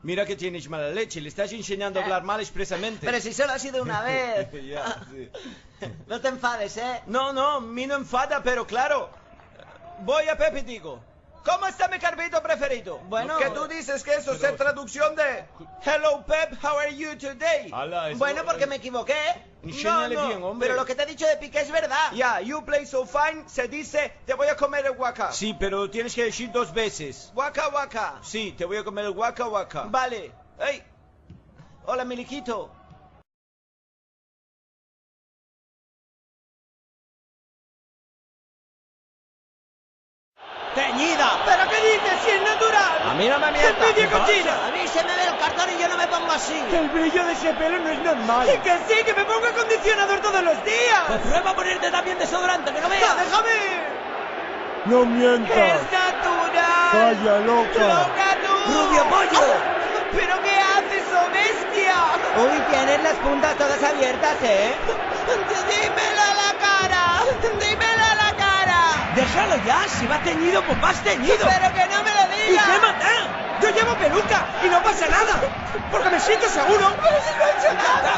Mira que tienes mala leche, le estás enseñando a hablar mal expresamente. Pero si solo ha sido una vez. Ya, sí. No te enfades, ¿eh? No, me no enfada, pero claro. Voy a Pepe y digo, ¿cómo está mi carpito preferido? Bueno, que tú dices que eso es traducción de Hello Pep, how are you today? Bueno, porque me equivoqué. Enséñale bien, hombre. Pero lo que te he dicho de Piqué es verdad. Ya, you play so fine, se dice, te voy a comer el guaca. Sí, pero tienes que decir 2 veces. Waka waka. Sí, te voy a comer el guaca guaca. Vale. Hey. Hola, Miliquito. ¡Teñida! ¿Pero qué dices? ¡Si es natural! A mí no me mientas. ¡Medio cochina! A mí se me ve el cartón y yo no me pongo así. El brillo de ese pelo no es normal. ¡Y que sí, que me pongo acondicionador todos los días! Pues prueba a ponerte también desodorante, que no veas. ¡Déjame! No mientas. ¡Es natural! Calla, loca. ¡Loca tú! ¡Rubio pollo! ¿Pero qué haces, oh bestia? Uy, tienes las puntas todas abiertas, ¿eh? ¡Dímelo a la cara! ¡Dímelo a la cara! Déjalo ya, si va teñido, pues vas teñido. ¡Pero que no me lo ¿Y digas! qué más? Yo llevo peluca y no pasa nada, porque me siento seguro. ¡Pero si no he hecho nada!